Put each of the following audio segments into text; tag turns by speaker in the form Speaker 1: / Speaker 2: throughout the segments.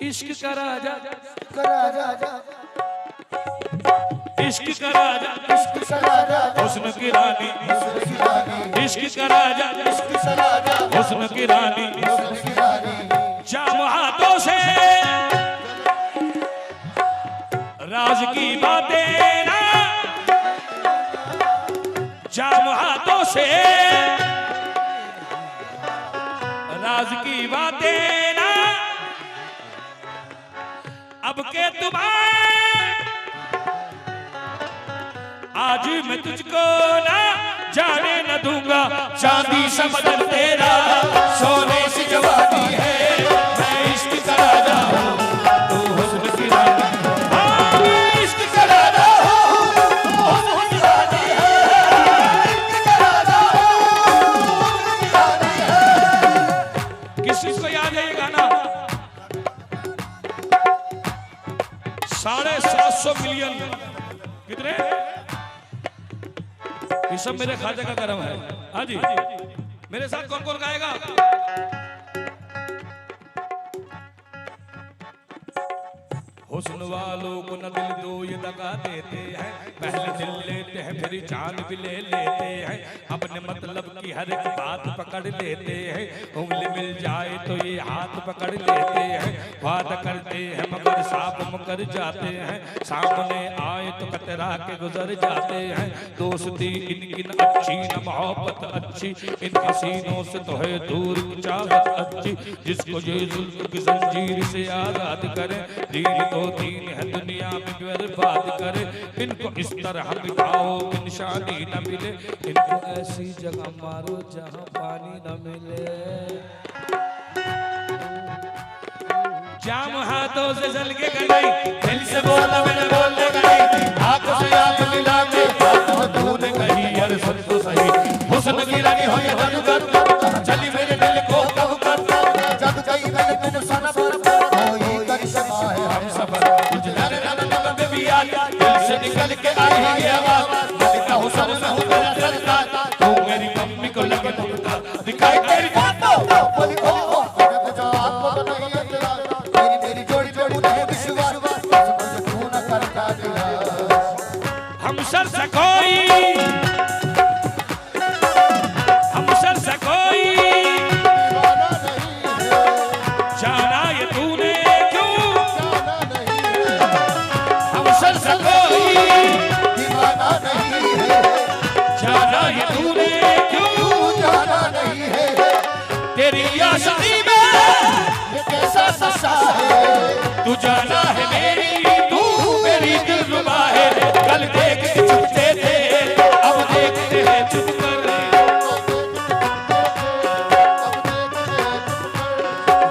Speaker 1: इश्क का राजा
Speaker 2: इश्क का राजा हुस्न की रानी, इश्क का राजा हुस्न की रानी, जाम हाथों से राज की बातें ना, जाम हाथों से राज की बातें ना, अब के तुम्हारे आज मैं तुझको ना जाने न दूंगा, चांदी सा बदन तेरा सोने सी जवानी है, मैं इश्क का राजा हूँ तू हुस्न की रानी, हाँ मैं इश्क का राजा हूँ तू हुस्न की रानी है, इश्क का राजा हूँ हुस्न की रानी है। किसी को याद है ये गाना? 750 मिलियन कितने? ये सब मेरे खाते का करम है। हाँ जी, मेरे साथ कौन कौन गाएगा? हुस्न वालों को न दिल दो ये दगा देते हैं, पहले दिल लेते हैं फिर जान भी ले लेते हैं, अपने मतलब की हर एक बात पकड़ लेते हैं, उंगली मिल जाए तो ये हाथ पकड़ लेते हैं, वादा करते हैं मगर साफ मुकर जाते हैं, सामने आए तो कतरा के गुजर जाते हैं, दोस्ती इनकी न अच्छी न मोहब्बत अच्छी, इन हसीनों से तो है दूर चाहत अच्छी, जिसको ये जुल्म की जंजीर से आजाद करे, दीन तो दीन है दुनिया में बर्बाद करे, इनको इस तरह मिटाओ कि निशानी न मिले, इनको ऐसी जगह मारो जहां पानी न मिले, जाम हाथों से जल के गई, दिल से बोला मैंने बोलने गई, आंखों से आंख मिला के तूने कही यार सुन तो सही, हुस्न की रानी हो ये जादूगर, चली मेरे दिल को कब कर, जादू कही मैंने तुम सुना दिल से निकल के आई है ये आवाज, दिखा हूँ सब में हूँ तेरा सरकार, तू मेरी मम्मी को लगे मुर्दा, दिखाई तेरी फोटो, मेरी जोड़ी जोड़ी नहीं विश्वास, तू न करता दिया, हम सर से कोई जाना ये तूने क्यों, हम सर से कोई दीवाना नहीं है, जाना ये तूने क्यों, जाना नहीं है, तेरी आशिकी में ये कैसा ससा है, तू जाना है मेरी, तू मेरी दिलरुबा है, कल देख के चुपते थे अब देखते हैं चुप कर,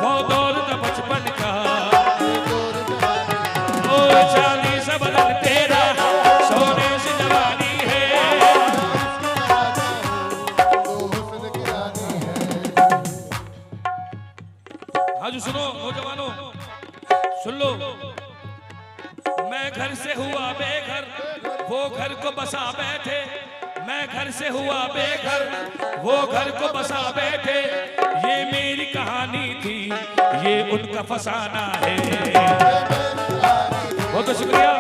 Speaker 2: वो दौर था बचपन का, ओ चांदी सा बदन तेरा सोने से जवानी है, हाँ जी सुनो नौजवानों, सुन लो, मैं घर से हुआ बेघर, वो घर को बसा बैठे, मैं घर से हुआ बेघर, वो घर को बसा बैठे, ये मेरी कहानी थी, ये उनका फसाना है, बहुत शुक्रिया,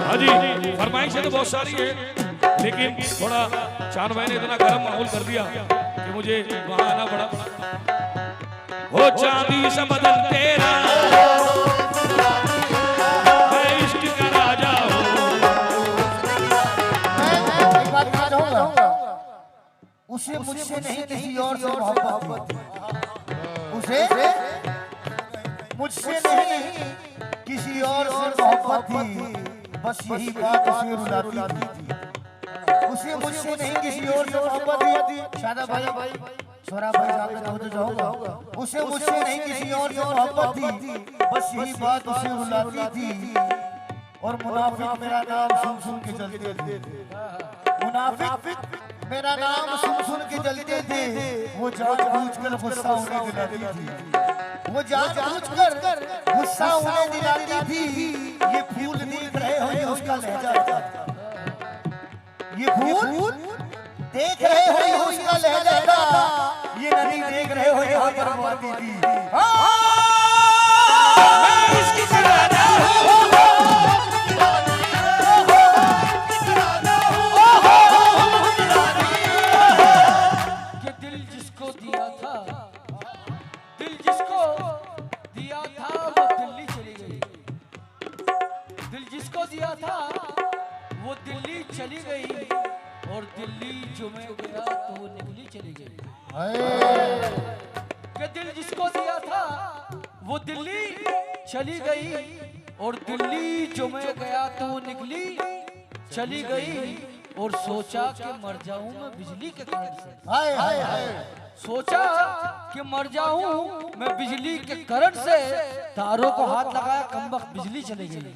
Speaker 2: हाँ जी फरमाइशें तो बहुत सारी है, लेकिन थोड़ा चांद भाई ने इतना गर्म माहौल कर दिया कि मुझे वहां आना पड़ा, हो चांदी सा बदन तेरा मैं इश्क का राजा हूँ,
Speaker 3: मैं एक बात कहना चाहूंगा, उसे मुझसे नहीं किसी और से मोहब्बत थी, उसे मुझसे नहीं किसी और से मोहब्बत थी, बस यही बात उसे रुलाती थी, उसे मुझसे नहीं किसी और से मोहब्बत थी, शादा भाई छोरा भाई साहब मैं तो जाऊंगा, उसे मुझसे नहीं किसी और से मोहब्बत थी, बस यही बात उसे रुलाती थी, और मुनाफिक मेरा नाम सुन सुन के जलते थे, मुनाफिक मेरा नाम सुन सुन के जलते थे, वो जानबूझकर गुस्सा उन्हें दिलाती थी, वो जानबूझकर गुस्सा उन्हें दिलाती थी, ये फूल देख रहे हो ये उसका लहजा था, ये फूल देख रहे हो उसका लहजा, ये नदी देख रहे हो यहाँ पर बहती थी।
Speaker 2: मैं इसकी सराहना
Speaker 1: कि दिल जिसको दिया था वो दिल्ली चली गई। दिल जिसको दिया था वो दिल्ली चली गई, और दिल्ली जो मैं गया तो वो निकली चली गई। कि दिल जिसको दिया था वो दिल्ली चली गई, और दिल्ली जो मैं गया तो वो निकली चली गई। और सोचा कि मर जाऊं मैं बिजली के करंट से।
Speaker 3: हाय हाय हाय।
Speaker 1: सोचा कि मर जाऊं मैं बिजली के करंट से। तारों को हाथ लगाया, कमबख्त बिजली चली गई।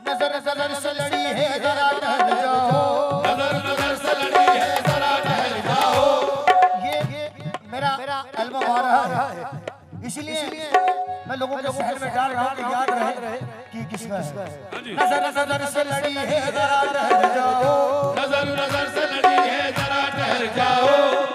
Speaker 3: नजर नजर से लड़ी है जरा ठहर जाओ,
Speaker 2: नजर नजर से लड़ी है जरा ठहर जाओ।
Speaker 3: ये मेरा एल्बम आ रहा है, इसलिए मैं लोगों के शहर में डाल रहा हूँ कि याद रहे कि किसका है। नजर नजर से लड़ी है जरा ठहर जाओ,
Speaker 2: नजर नजर से लड़ी है जरा ठहर जाओ।